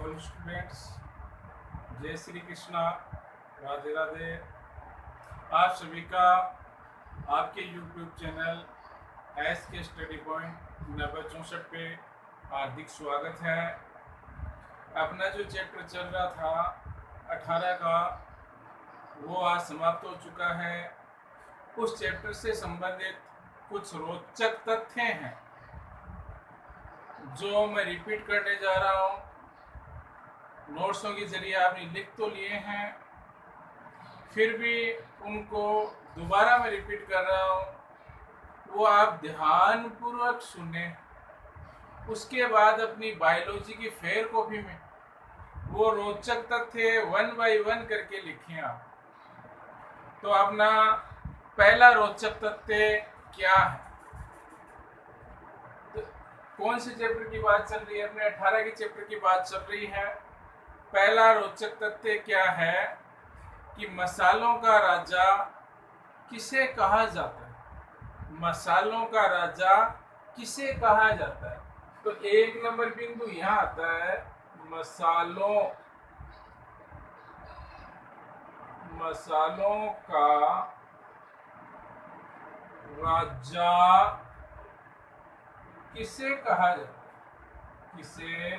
Hello students, जय श्री कृष्णा, राधे राधे। आप सभी का आपके यूट्यूब चैनल एस के स्टडी पॉइंट 964 पे हार्दिक स्वागत है। अपना जो चैप्टर चल रहा था 18 का, वो आज समाप्त हो चुका है। उस चैप्टर से संबंधित कुछ रोचक तथ्य हैं जो मैं रिपीट करने जा रहा हूँ। नोट्सों के जरिए आपने लिख तो लिए हैं, फिर भी उनको दोबारा मैं रिपीट कर रहा हूँ, वो आप ध्यानपूर्वक सुने। उसके बाद अपनी बायोलॉजी की फेयर कॉपी में वो रोचक तथ्य 1 बाय 1 करके लिखें आप। तो अपना पहला रोचक तथ्य क्या है? तो कौन से चैप्टर की बात चल रही है? अपने 18 के चैप्टर की बात चल रही है। पहला रोचक तथ्य क्या है कि मसालों का राजा किसे कहा जाता है? मसालों का राजा किसे कहा जाता है? तो एक नंबर बिंदु यहाँ आता है, मसालों का राजा किसे कहा जाता है? किसे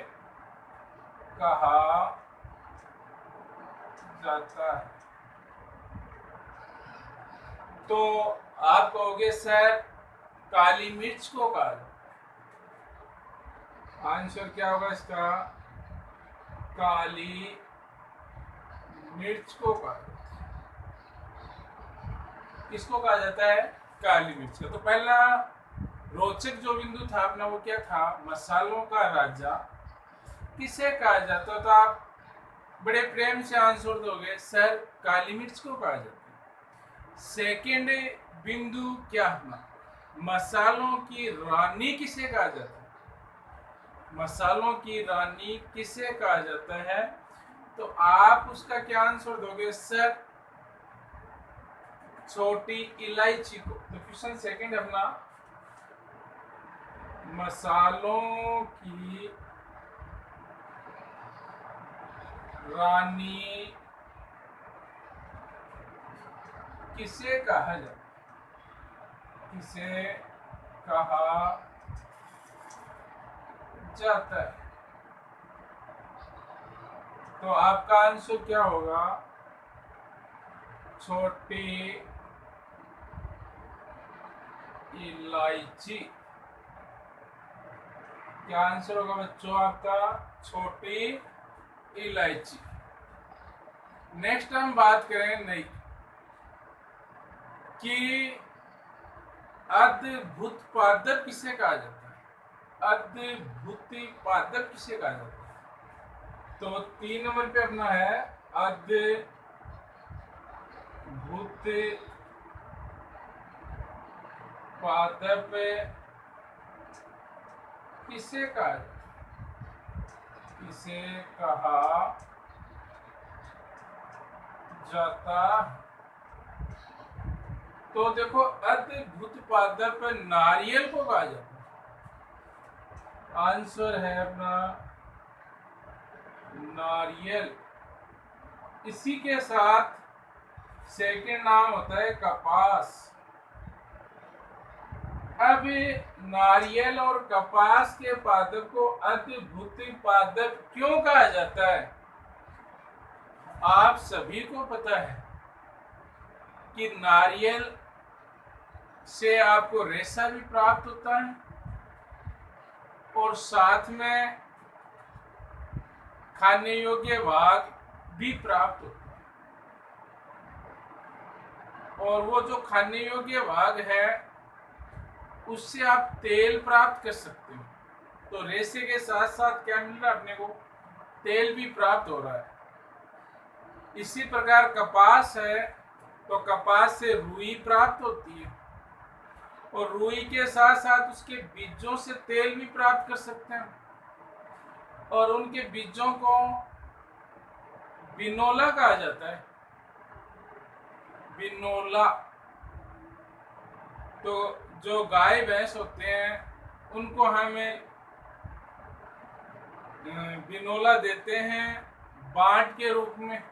कहा जाता है? तो आप कहोगे सर काली मिर्च को कहा जाता है। आंसर क्या होगा इसका? काली मिर्च को कहा जाता है। किसको कहा जाता है? काली मिर्च का। तो पहला रोचक जो बिंदु था अपना, वो क्या था? मसालों का राजा किसे कहा जाता है? तो आप बड़े प्रेम से आंसर दोगे सर काली मिर्च को कहा जाता है। सेकेंड बिंदु क्या अपना? मसालों की रानी किसे कहा जाता है? मसालों की रानी किसे कहा जाता है? तो आप उसका क्या आंसर दोगे? सर छोटी इलायची को। तो क्वेश्चन सेकंड अपना, मसालों की रानी किसे कहा जाता है? किसे कहा जाता है? तो आपका आंसर क्या होगा? छोटी इलायची। क्या आंसर होगा बच्चों आपका? छोटी इलायची। नेक्स्ट हम बात करें नहीं कि अद्भुत पादप किसे कहा जाता है? अद्भुत पादप किसे कहा जाता है? तो 3 नंबर पे अपना है अद्भुत पादप किसे कहा जाता है? किसे कहा जाता? तो देखो, अद्भुत पादप नारियल को कहा जाता है। आंसर है अपना नारियल। इसी के साथ सेकेंड नाम होता है कपास। अब नारियल और कपास के पादप को अद्भुत पादप क्यों कहा जाता है? आप सभी को पता है कि नारियल से आपको रेशा भी प्राप्त होता है और साथ में खाने योग्य भाग भी प्राप्त होता है। और वो जो खाने योग्य भाग है उससे आप तेल प्राप्त कर सकते हो। तो रेशे के साथ साथ क्या मिल रहा है अपने को? तेल भी प्राप्त हो रहा है। इसी प्रकार कपास है, तो कपास से रुई प्राप्त होती है और रुई के साथ साथ उसके बीजों से तेल भी प्राप्त कर सकते हैं और उनके बीजों को बिनोला कहा जाता है। बिनोला। तो जो गाय भैंस होते हैं उनको हमें बिनोला देते हैं बांट के रूप में,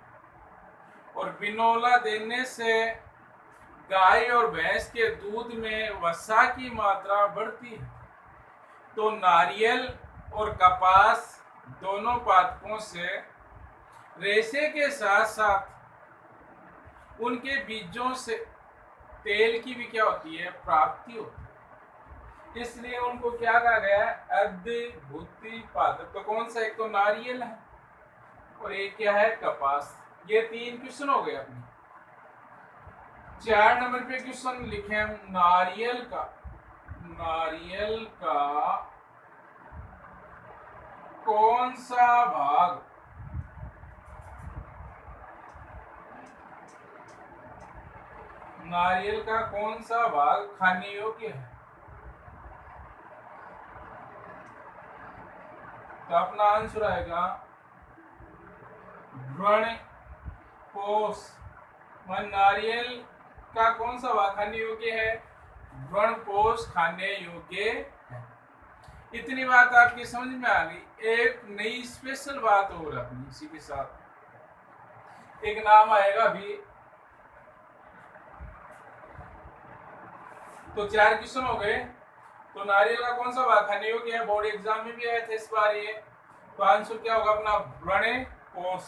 और बिनोला देने से गाय और भैंस के दूध में वसा की मात्रा बढ़ती है। तो नारियल और कपास दोनों पादपों से रेशे के साथ साथ उनके बीजों से तेल की भी क्या होती है, प्राप्ति होती है। इसलिए उनको क्या कहा गया है, अर्धभूति पादप। तो कौन सा, एक तो नारियल है और एक क्या है, कपास। ये 3 क्वेश्चन हो गए अपने। 4 नंबर पे क्वेश्चन लिखे हम, नारियल का कौन सा भाग खाने योग्य है। तो अपना आंसर आएगा व्रण पोष। नारियल का कौन सा भाग खाने योग्य है, व्रण पोष खाने योग्य है। इतनी बात आपकी समझ में आ गई। एक नई स्पेशल बात और अपनी इसी के साथ एक नाम आएगा अभी। तो 4 क्वेश्चन हो गए। तो नारियल का कौन सा भाग खाने योग्य है, बोर्ड एग्जाम में भी आए थे इस बार ये। तो आंसर क्या होगा अपना, व्रण पोष।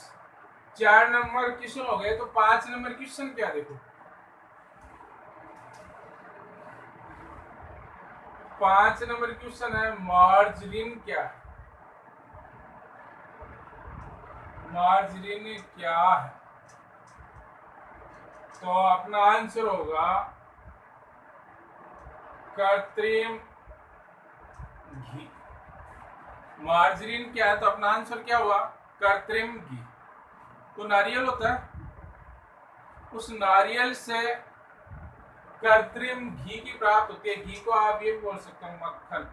4 नंबर क्वेश्चन हो गए। तो 5 नंबर क्वेश्चन क्या, देखो 5 नंबर क्वेश्चन है, मार्जरीन क्या है। मार्जरीन क्या है, तो अपना आंसर होगा कृत्रिम घी। मार्जरीन क्या है, तो अपना आंसर क्या हुआ, कृत्रिम घी। तो नारियल होता है, उस नारियल से कृत्रिम घी की प्राप्त होती है। घी को आप ये बोल सकते हो मक्खन।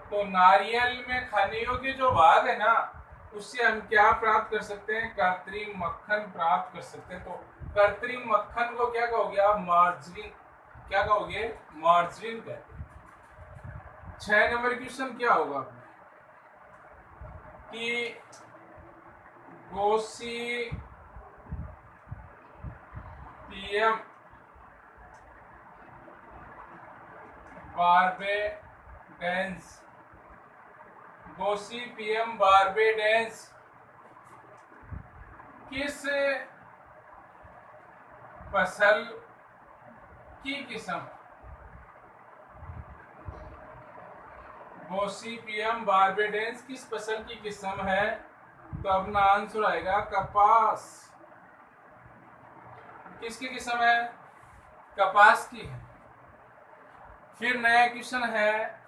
तो नारियल में खाने योग्य जो भाग है ना, उससे हम क्या प्राप्त कर सकते हैं, कृत्रिम मक्खन प्राप्त कर सकते हैं। तो कृत्रिम मक्खन को क्या कहोगे आप, मार्जरीन। क्या कहोगे, मार्जरीन कहते हैं। 6 नंबर क्वेश्चन क्या होगा कि गोसिपियम बार्बेडेंस, गोसिपियम बार्बेडेंस किस फसल की किस्म, गोसिपियम बार्बेडेंस किस फसल की किस्म है। तो अपना आंसर आएगा कपास। किसकी किस्म है, कपास की है। फिर नया क्वेश्चन है,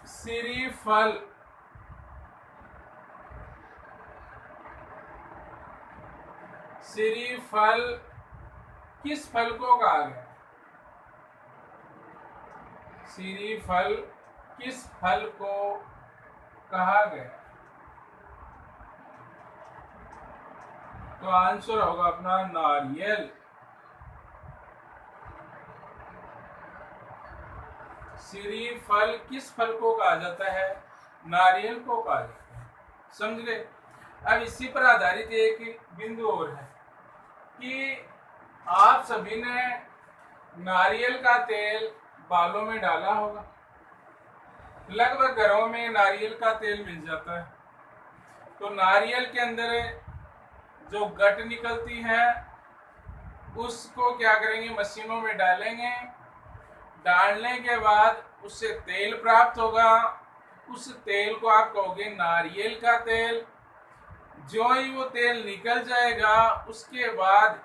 सीरीफल किस फल को कहा गया, सीरीफल किस फल को कहा गया। तो आंसर होगा अपना नारियल। सीरीफल किस फल को कहा जाता है, नारियल को कहा जाता है। समझ गए। अब इसी पर आधारित एक बिंदु और है कि आप सभी ने नारियल का तेल बालों में डाला होगा। लगभग घरों में नारियल का तेल मिल जाता है। तो नारियल के अंदर जो गट निकलती है उसको क्या करेंगे, मशीनों में डालेंगे। डालने के बाद उससे तेल प्राप्त होगा। उस तेल को आप कहोगे नारियल का तेल। जो ही वो तेल निकल जाएगा उसके बाद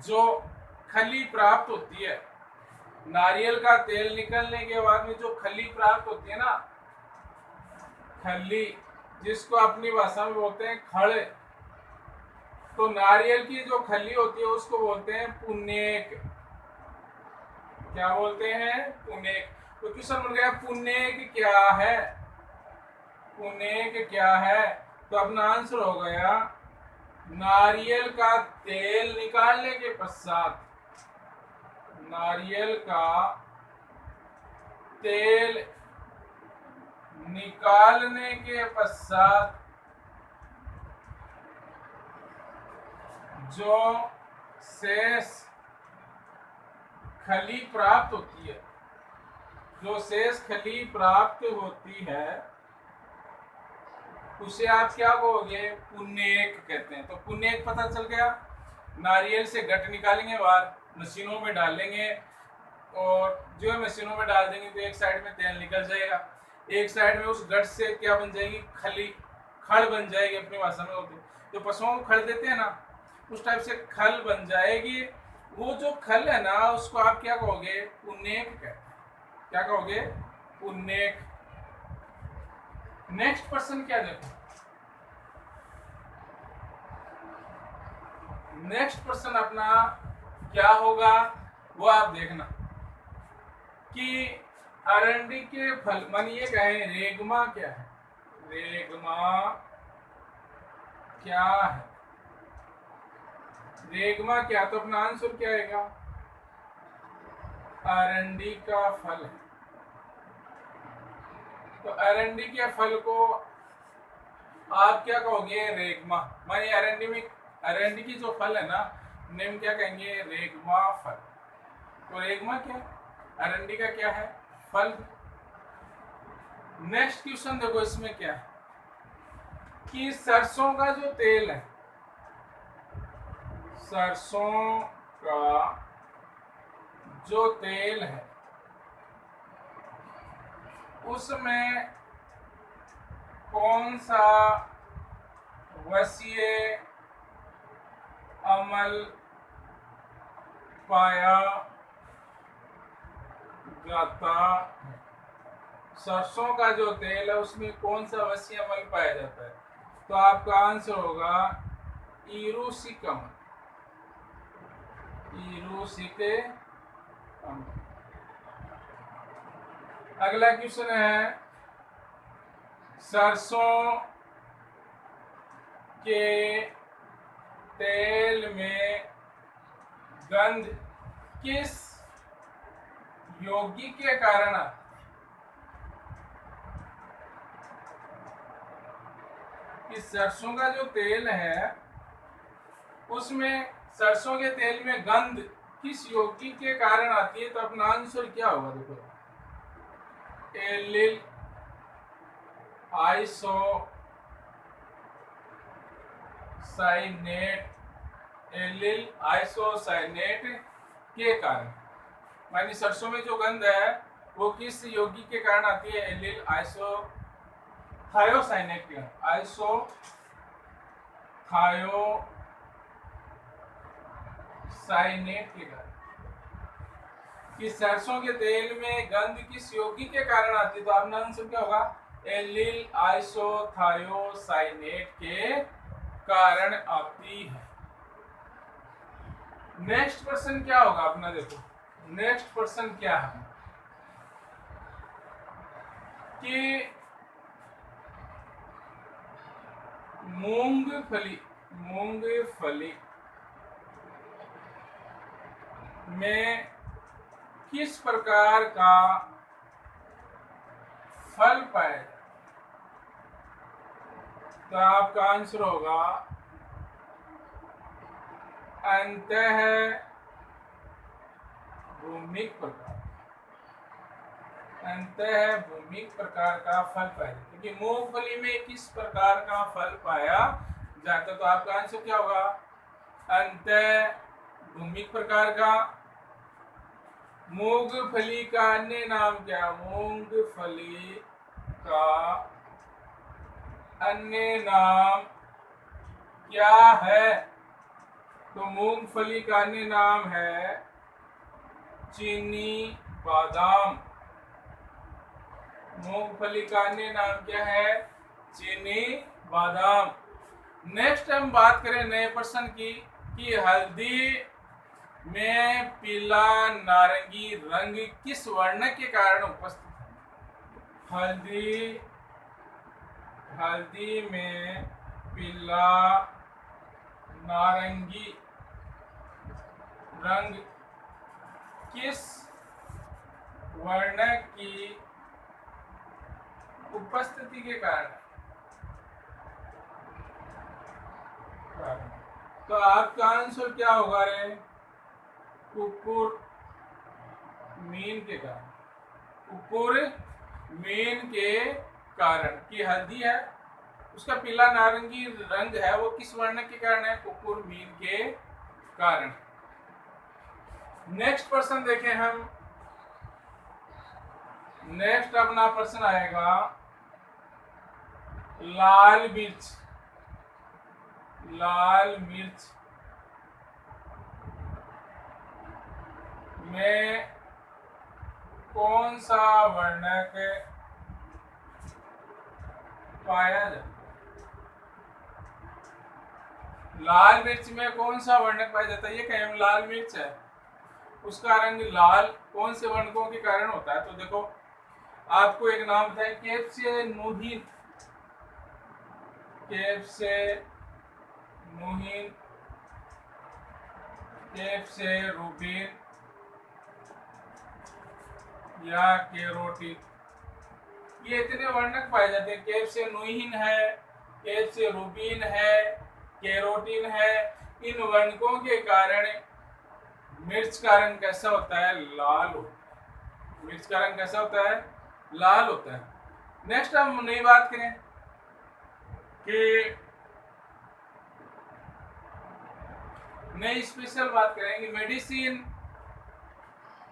जो खली प्राप्त होती है, नारियल का तेल निकलने के बाद में जो खली प्राप्त होती है ना, खली जिसको अपनी भाषा में बोलते हैं खड़े। तो नारियल की जो खली होती है उसको बोलते हैं पुनेक। क्या बोलते हैं, पुनेक। तो क्वेश्चन बन गया पुनेक क्या है, पुनेक क्या है। तो अपना आंसर हो गया नारियल का तेल निकालने के पश्चात, नारियल का तेल निकालने के पश्चात जो शेष खली प्राप्त होती है, जो शेष खली प्राप्त होती है उसे आप क्या कहोगे? पुन्नेक कहते हैं। तो पुन्नेक पता चल गया। नारियल से गट निकालेंगे बाहर, मशीनों में डालेंगे, और जो है मशीनों में डाल देंगे तो एक साइड में तेल निकल जाएगा, एक साइड में उस गट से क्या बन जाएगी? खली, खड़ बन जाएगी। अपनी भाषा में होती, जो पशुओं को खड़ देते हैं ना, उस टाइप से खल बन जाएगी। वो जो खल है ना, उसको आप क्या कहोगे? पुन्नेक कहते हैं। क्या कहोगे? पुन्नेक। नेक्स्ट पर्सन क्या देखो, नेक्स्ट पर्सन अपना क्या होगा वो आप देखना कि अरंडी के फल, मानिए कहें रेगमा क्या है? रेगमा क्या है? रेगमा क्या? तो अपना आंसर क्या आएगा? अरंडी का फल है। तो अरंडी के फल को आप क्या कहोगे? रेगमा। मानिए अरंडी में, अरंडी की जो फल है ना, नेम क्या कहेंगे? रेगमा फल। तो रेगमा क्या? अरंडी का क्या है? फल। नेक्स्ट क्वेश्चन देखो, इसमें क्या है कि सरसों का जो तेल है, सरसों का जो तेल है उसमें कौन सा वसीय अमल पाया जाता है? सरसों का जो तेल है उसमें कौन सा वसीय अमल पाया जाता है? तो आपका आंसर होगा इरूसिकम। इरूसिकम। अगला क्वेश्चन है, सरसों के तेल में गंध किस योगी के कारण आती है? कि सरसों का जो तेल है उसमें, सरसों के तेल में गंध किस योगी के कारण आती है? तो अपना आंसर क्या होगा? देखो, एलिल आइसोसाइनेट, एलिल आइसोसाइनेट के कारण। मानी सरसों में जो गंध है वो किस यौगिक के कारण आती है? एलिल आइसोथायोसाइनेट के, आइसोथायोसाइनेट के कारण। कि सरसों के तेल में गंध किस यौगिक के कारण आती है? तो आपका आंसर क्या होगा? एलिल आइसोथायोसाइनेट के कारण आती है। नेक्स्ट पर्सन क्या होगा अपना? देखो नेक्स्ट पर्सन क्या है कि मूंगफली, मूंगफली में किस प्रकार का फल पाए? तो आपका आंसर होगा अंतः भूमिक प्रकार, अंतः भूमिक प्रकार का फल पाया। क्योंकि मूंगफली में किस प्रकार का फल पाया जाता? तो आपका आंसर क्या होगा? अंतः भूमिक प्रकार का। मूंगफली का अन्य नाम क्या? मूंगफली का अन्य नाम क्या है? तो मूंगफली का अन्य नाम है चीनी बादाम। मूंगफली का अन्य नाम क्या है? चीनी बादाम। नेक्स्ट हम बात करें नए पर्सन की कि हल्दी में पीला नारंगी रंग किस वर्ण के कारण उपस्थित है? हल्दी में पीला नारंगी रंग किस वर्ण की उपस्थिति के कारण। तो आपका आंसर क्या होगा रे? कुकुर मीन के कारण। कुकुर मीन के कारण की हल्दी है, उसका पीला नारंगी रंग है, वो किस वर्ण के कारण है? कुकुर मीन के कारण। नेक्स्ट प्रश्न देखें हम। नेक्स्ट अपना प्रश्न आएगा लाल मिर्च। लाल मिर्च में कौन सा वर्णक पाया जाता है? लाल मिर्च में कौन सा वर्णक पाया जाता है? ये कहें लाल मिर्च है, उसका रंग लाल कौन से वर्णकों के कारण होता है? तो देखो, आपको एक नाम बताए, कैप्सेनूहिन। कैप्सेनूहिन, कैप्सेरुबिन या केरोटिन, ये इतने वर्णक पाए जाते हैं। कैप्सेनूहिन है, कैप्सेरुबिन है, केरोटिन है। इन वर्णकों के कारण मिर्च का रंग कैसा होता है? लाल होता है। मिर्च का रंग कैसा होता है? लाल होता है। नेक्स्ट हम नई बात करें कि नई स्पेशल बात करेंगे मेडिसिन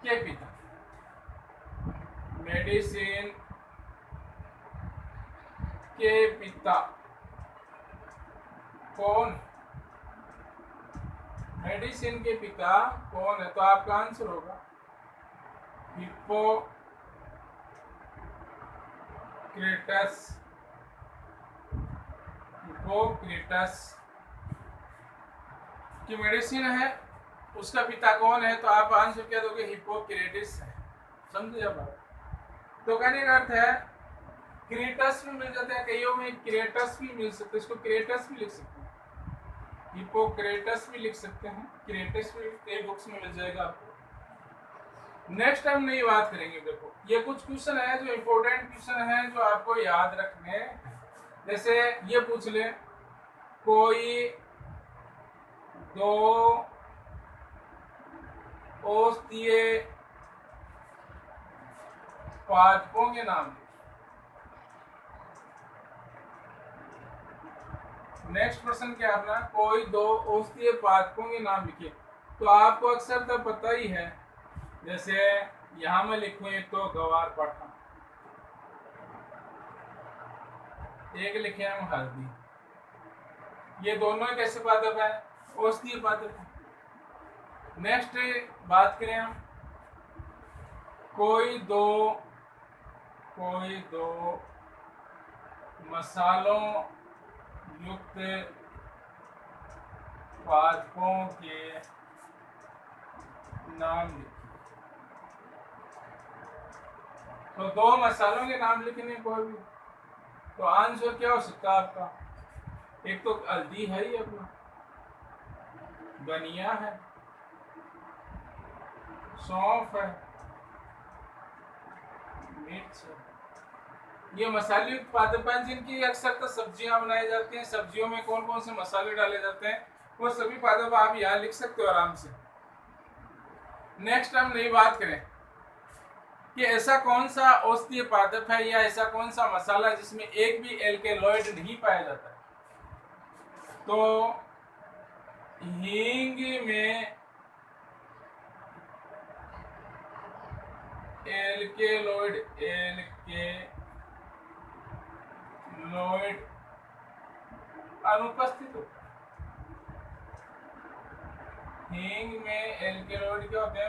के पिता। मेडिसिन के पिता कौन? मेडिसिन के पिता कौन है? तो आपका आंसर होगा हिप्पोक्रेटस। हिप्पोक्रेटस की मेडिसिन है, उसका पिता कौन है? तो आप आंसर क्या दोगे? हिप्पोक्रेटिस है। समझे जब आप? तो कहने का अर्थ है क्रेटस भी मिल जाता है, कईयों में क्रेटस भी मिल सकता है, इसको क्रेटस भी लिख सकते हैं, हिप्पोक्रेटस भी लिख सकते हैं, क्रेटस भी कई बुक्स में मिल जाएगा आपको। नेक्स्ट टाइम नई बात करेंगे। देखो, ये कुछ क्वेश्चन है जो इंपॉर्टेंट क्वेश्चन है जो आपको याद रखने। जैसे ये पूछ ले, कोई दो औषधीय पादपों के नाम। नेक्स्ट प्रश्न क्या है अपना? कोई दो औषधीय पादपों के नाम लिखिए। तो आपको अक्सर तो पता ही है, जैसे यहां मैं लिखूं, एक तो गवार पाठा, एक लिखे हम हल्दी। ये दोनों कैसे पादप है? औषधीय पादप है। नेक्स्ट बात करें हम, कोई दो मसालों युक्त पादपों के नाम लिखिए। तो दो मसालों के नाम लिखने कोई भी, तो आंसर क्या हो सकता है आपका? एक तो हल्दी है ही अपना, धनिया है, सौंफ है, मिर्च है। ये मसाले युक्त पादप हैं जिनकी अक्सर तो सब्जियां बनाई जाती हैं। सब्जियों में कौन कौन से मसाले डाले जाते हैं, वो सभी पादप आप यहाँ लिख सकते हो आराम से। नेक्स्ट हम नई बात करें कि ऐसा कौन सा औषधीय पादप है या ऐसा कौन सा मसाला है जिसमें एक भी एल्केलॉइड नहीं पाया जाता है? तो हींग में एल्केलॉइड अनुपस्थित होता है। हींग में एल्केलॉइड क्या होते हैं?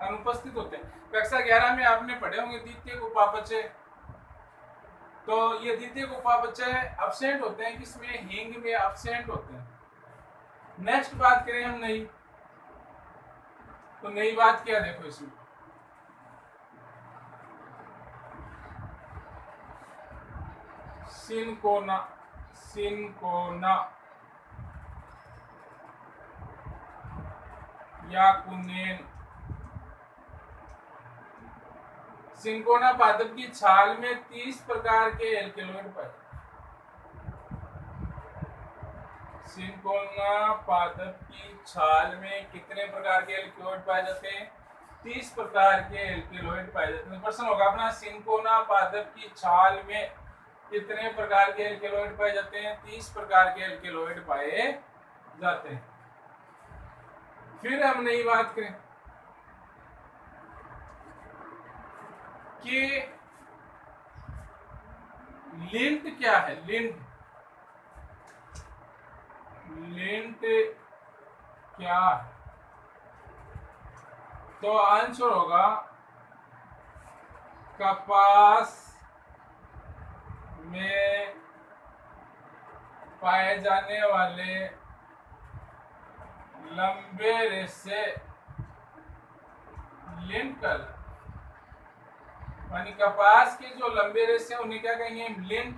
अनुपस्थित होते हैं। कक्षा 11 में आपने पढ़े होंगे द्वितीयक उपापचय। तो ये द्वितीयक उपापचय अब्सेंट होते हैं, किसमें? हींग में अब्सेंट होते हैं। नेक्स्ट बात करें हम नई, तो नई बात क्या? देखो इसमें सिनकोना या कुनेन। सिंकोना पादप की छाल में 30 प्रकार के एल्केलॉइड पाए जाते हैं। सिंकोना पादप की छाल में कितने प्रकार के एल्केलॉइड पाए जाते हैं? 30 प्रकार के एल्केलॉइड पाए जाते हैं। प्रश्न होगा अपना, सिंकोना पादप की छाल में कितने प्रकार के एल्केलॉइड पाए जाते हैं? 30 प्रकार के एल्केलॉइड पाए जाते हैं। फिर हम नई बात करें कि लिंट क्या है। लिंट क्या है? तो आंसर होगा कपास में पाए जाने वाले लंबे रेशे लिंट कहलाते हैं। मानी कपास के जो लंबे रेशे उन्हें क्या कहेंगे? लिंट।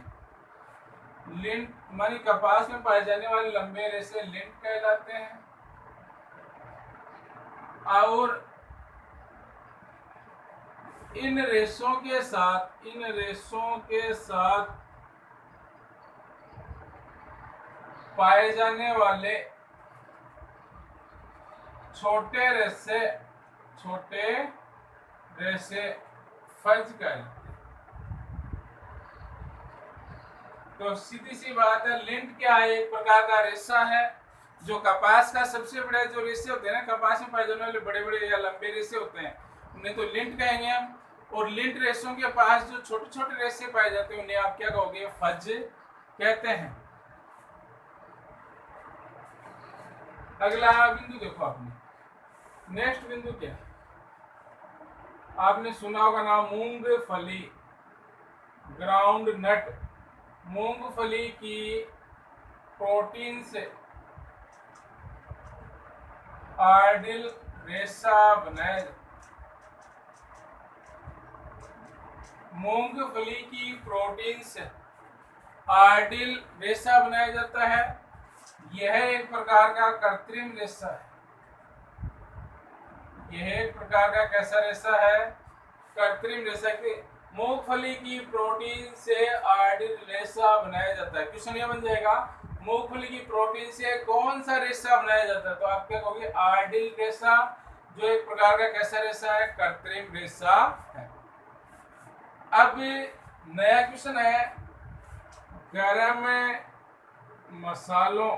लिंट मानी कपास में पाए जाने वाले लंबे रेशे लिंट कहलाते हैं। और इन रेशों के साथ पाए जाने वाले छोटे रेशे फज कहलाते हैं। तो सीधी सी बात है, लिंट क्या है? एक प्रकार का रेशा है जो कपास का सबसे बड़े जो रेशे होते हैं ना, कपास में पाए जाने वाले बड़े बड़े या लंबे रेशे होते हैं, उन्हें तो लिंट कहेंगे हम। और लिंट रेशों के पास जो छोटे छोटे रेशे पाए जाते हैं उन्हें आप क्या कहोगे? फज कहते हैं। अगला बिंदु देखो आपने, नेक्स्ट बिंदु क्या? आपने सुना होगा नाम मूंगफली, ग्राउंड नट। मूंगफली की प्रोटीन से आर्डिल रेशा बनाया जाता है। मूंगफली की प्रोटीन से आर्डिल रेशा बनाया जाता है। यह एक प्रकार का कृत्रिम रेशा है। यह एक प्रकार का कैसा रेशा है? कृत्रिम रेशा के मूंगफली की प्रोटीन से आर्डिल रेशा बनाया जाता है। क्वेश्चन ये बन जाएगा, मूंगफली की प्रोटीन से कौन सा रेशा बनाया जाता है? तो आप क्या कहोगे? आर्डिल रेशा, जो एक प्रकार का कैसा रेशा है? कृत्रिम रेशा है। अब नया क्वेश्चन है, गरम मसालों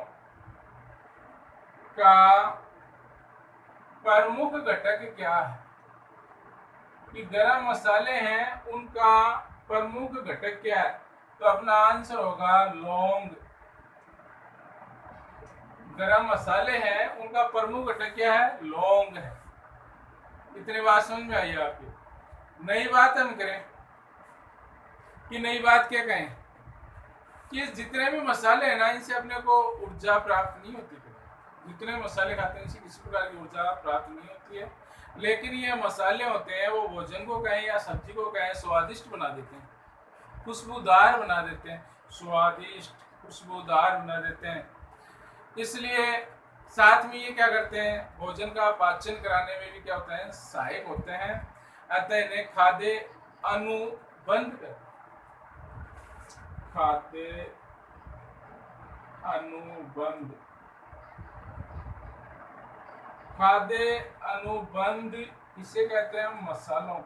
का प्रमुख घटक क्या है? कि गरम मसाले हैं उनका प्रमुख घटक क्या है? तो अपना आंसर होगा लौंग। गरम मसाले हैं उनका प्रमुख घटक क्या है? लौंग है। इतनी बात समझ में आई आपकी? नई बात हम करें कि नई बात क्या कहें कि जितने भी मसाले हैं ना, इनसे अपने को ऊर्जा प्राप्त नहीं होती। जितने मसाले खाते हैं इनसे किसी प्रकार की ऊर्जा प्राप्त नहीं होती है। लेकिन ये मसाले होते हैं वो भोजन को कहें या सब्जी को कहें स्वादिष्ट बना देते हैं, खुशबूदार बना देते हैं, स्वादिष्ट खुशबूदार बना देते हैं। इसलिए साथ में ये क्या करते हैं? भोजन का पाचन कराने में भी क्या होता है? सहायक होते हैं। अतः इन्हें खाद्य अनुबंध करते हैं। खाद्य अनुबंध, खाद्य अनुबंध किसे कहते हैं? मसालों।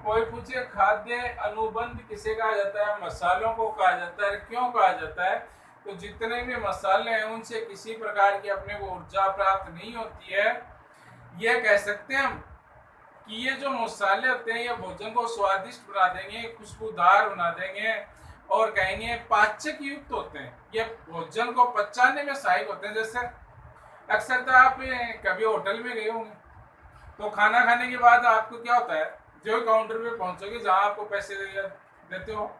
कोई पूछे खाद्य अनुबंध किसे कहा जाता है? मसालों को कहा जाता है। क्यों कहा जाता है? तो जितने भी मसाले हैं उनसे किसी प्रकार की अपने को ऊर्जा प्राप्त नहीं होती है। यह कह सकते हैं हम कि ये जो मसाले होते हैं ये भोजन को स्वादिष्ट बना देंगे, खुशबूदार बना देंगे और कहेंगे पाचक युक्त होते हैं। ये भोजन को पचाने में सहायक होते हैं। जैसे अक्सर तो आप कभी होटल में गए होंगे तो खाना खाने के बाद आपको क्या होता है, जो काउंटर पे पहुंचोगे जहां आपको पैसे देते हो,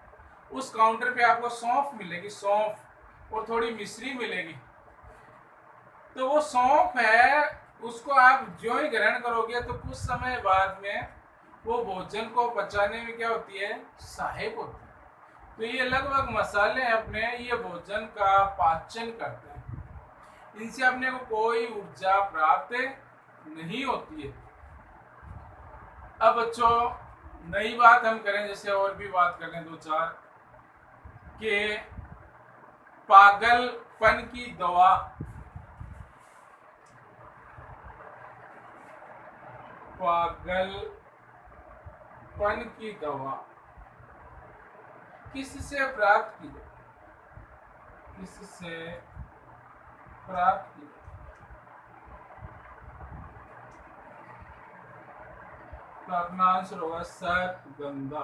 उस काउंटर पे आपको सौंफ मिलेगी, सौंफ और थोड़ी मिश्री मिलेगी। तो वो सौंफ है, उसको आप जो ही ग्रहण करोगे तो कुछ समय बाद में वो भोजन को पचाने में क्या होती है? सहायक होती है। तो ये लगभग मसाले अपने ये भोजन का पाचन करते हैं। इनसे अपने को कोई ऊर्जा प्राप्त नहीं होती है। अब बच्चों नई बात हम करें, जैसे और भी बात करें दो चार कि पागलपन की दवा, पागलपन की दवा किससे प्राप्त की जाए, किससे प्राप्त की जाए? तो अपना आंसर होगा सर्पगंधा।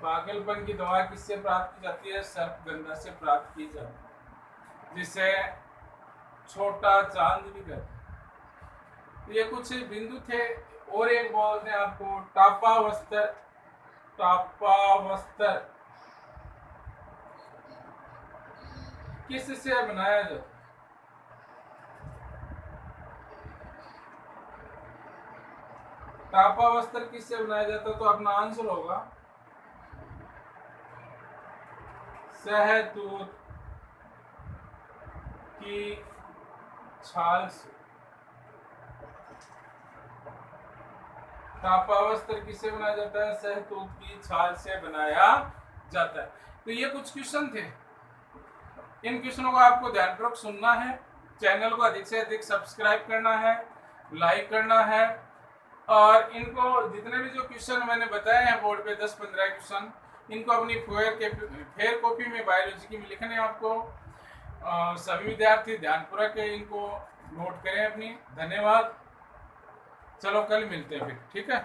पागलपन की दवा किससे प्राप्त की जाती है? सर्पगंधा से प्राप्त की जाती है, जिसे छोटा चांद भी कहते हैं। तो ये कुछ बिंदु थे। और एक बोलते हैं आपको टापावस्त्र। टापावस्त्र किससे बनाया जाता है? टापावस्त्र किससे बनाया जाता है? तो अपना आंसर होगा शहतूत की छाल से। टापावस्त्र किससे बनाया जाता है? शहतूत की छाल से बनाया जाता है। तो ये कुछ क्वेश्चन थे। इन क्वेश्चनों को आपको ध्यानपूर्वक सुनना है, चैनल को अधिक से अधिक सब्सक्राइब करना है, लाइक करना है, और इनको जितने भी जो क्वेश्चन मैंने बताए हैं बोर्ड पे 10-15 क्वेश्चन, इनको अपनी फेयर कॉपी में बायोलॉजी की में लिखने आपको। सभी विद्यार्थी ध्यानपूर्वक इनको नोट करें अपनी। धन्यवाद। चलो कल मिलते हैं फिर, ठीक है।